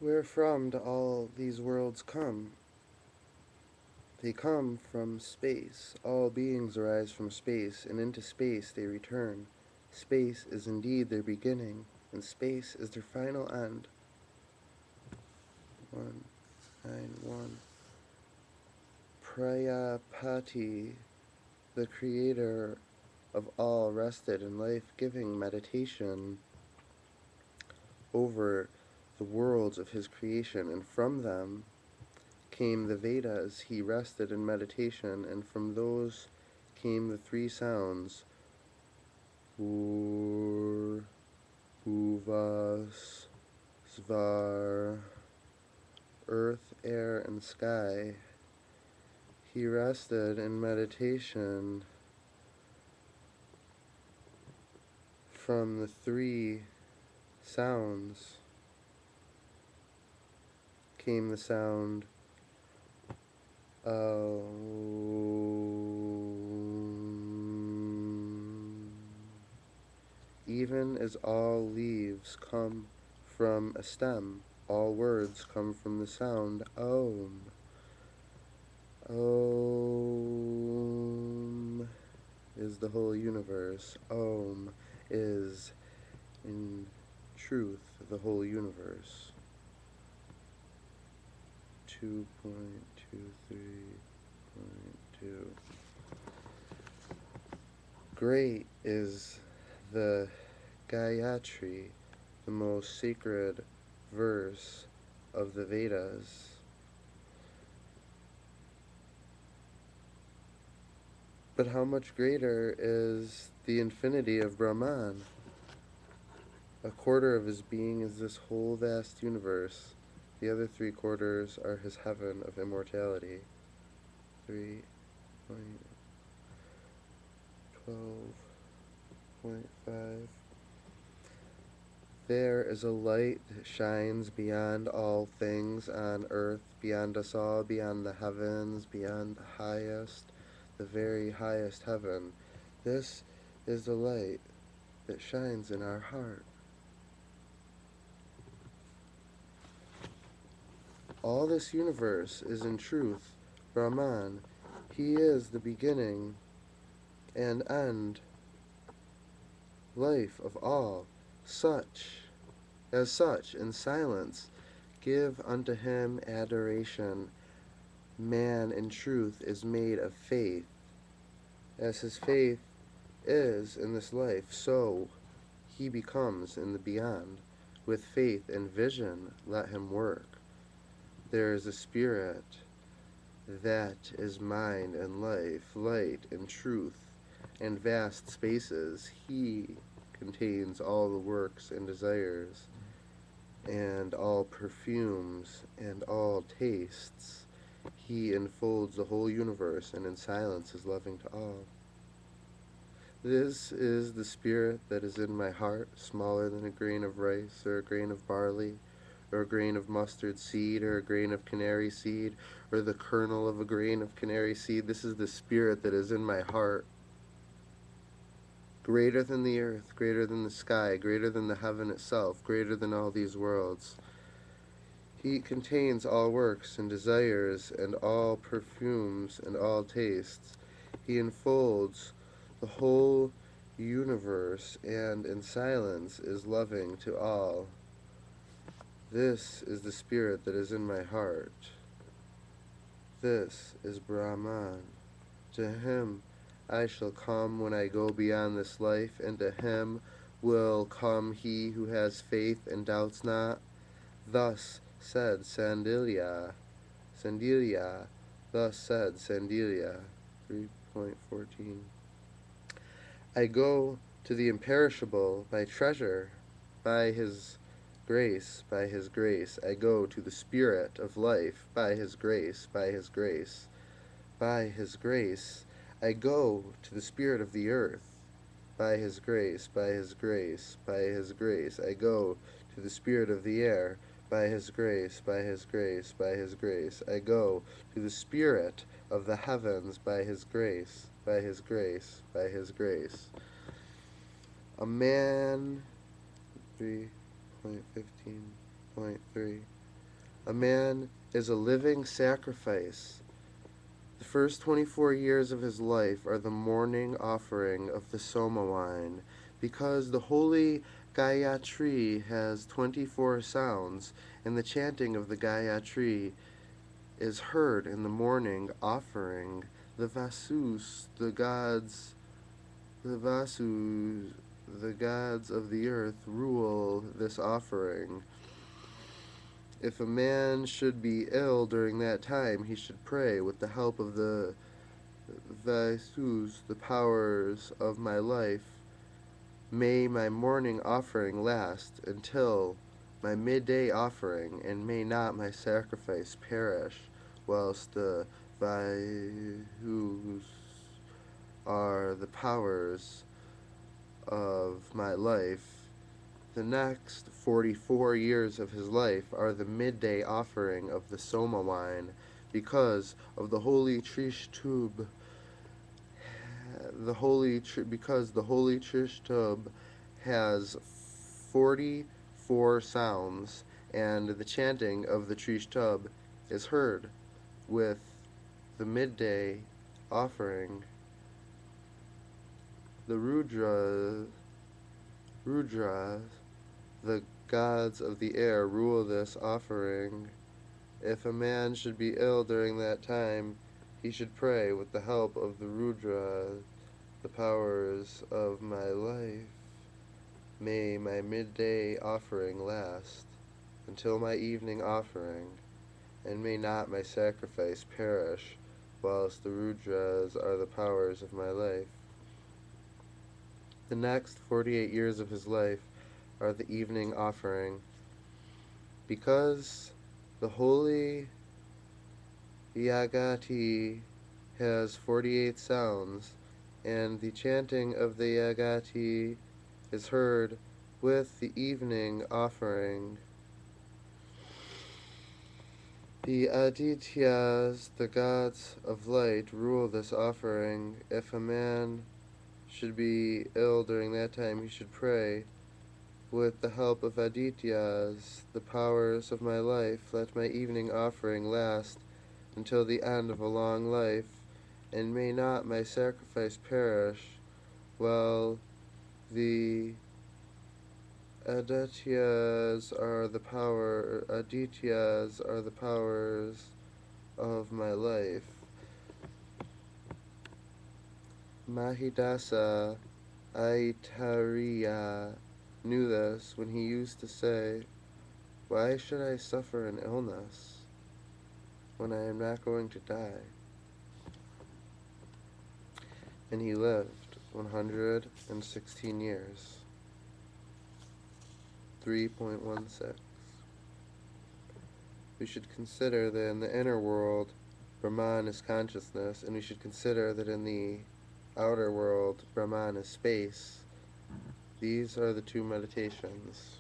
Wherefrom do all these worlds come? They come from space. All beings arise from space, and into space they return. Space is indeed their beginning, and space is their final end. 191. Prayapati, the creator of all, rested in life-giving meditation over the worlds of his creation, and from them came the Vedas. He rested in meditation, and from those came the three sounds: Ur, Uvas, Svar, earth, air, and sky. He rested in meditation from the three sounds. Came the sound of even as all leaves come from a stem, all words come from the sound Om. Om is the whole universe. Om is, in truth, the whole universe. 2.23.2. Great is the Gayatri, the most sacred verse of the Vedas. But how much greater is the infinity of Brahman? A quarter of his being is this whole vast universe. The other 3/4 are his heaven of immortality. 3.12.5. There is a light that shines beyond all things on earth, beyond us all, beyond the heavens, beyond the highest, the very highest heaven. This is the light that shines in our heart. All this universe is in truth Brahman. He is the beginning and end, life of all. As such, in silence, give unto him adoration. Man in truth is made of faith. As his faith is in this life, so he becomes in the beyond. With faith and vision, let him work. There is a spirit that is mind and life, light and truth, and vast spaces. He contains all the works and desires, and all perfumes, and all tastes. He enfolds the whole universe, and in silence is loving to all. This is the spirit that is in my heart, smaller than a grain of rice, or a grain of barley, or a grain of mustard seed, or a grain of canary seed, or the kernel of a grain of canary seed. This is the spirit that is in my heart, greater than the earth, greater than the sky, greater than the heaven itself, greater than all these worlds. He contains all works and desires, and all perfumes, and all tastes. He enfolds the whole universe, and in silence is loving to all. This is the spirit that is in my heart. This is Brahman. To him I shall come when I go beyond this life, and to him will come he who has faith and doubts not. Thus said Sandilya. Thus said Sandilya. 3.14. I go to the imperishable by treasure, by his grace, by his grace. I go to the spirit of life, by his grace, by his grace. By his grace. I go to the spirit of the earth, by his grace, by his grace, by his grace. I go to the spirit of the air, by his grace, by his grace, by his grace. I go to the spirit of the heavens, by his grace, by his grace, by his grace. A man, 3.15.3, A man is a living sacrifice. The first 24 years of his life are the morning offering of the Soma wine, because the holy Gayatri has 24 sounds, and the chanting of the Gayatri is heard in the morning offering. The Vasus, the Vasus, the gods of the earth rule this offering. If a man should be ill during that time, he should pray with the help of the Vasus, the powers of my life. May my morning offering last until my midday offering, and may not my sacrifice perish, whilst the Vayus are the powers of my life. The next 44 years of his life are the midday offering of the Soma wine, because of the holy Trishtub, because the holy Trishtub has 44 sounds, and the chanting of the Trishtub is heard with the midday offering. The Rudras, the gods of the air, rule this offering. If a man should be ill during that time, he should pray with the help of the Rudras, the powers of my life. May my midday offering last until my evening offering, and may not my sacrifice perish, whilst the Rudras are the powers of my life. The next 48 years of his life are the evening offering, because the holy Yagati has 48 sounds, and the chanting of the Yagati is heard with the evening offering. The Adityas, the gods of light, rule this offering. If a man should be ill during that time, he should pray with the help of Adityas, the powers of my life. Let my evening offering last until the end of a long life, and may not my sacrifice perish, while the Adityas are the powers of my life. Mahidasa Aitariya knew this when he used to say, "Why should I suffer an illness when I am not going to die?" And he lived 116 years. 3.16. We should consider that in the inner world, Brahman is consciousness, and we should consider that in the outer world, Brahman is space. These are the two meditations.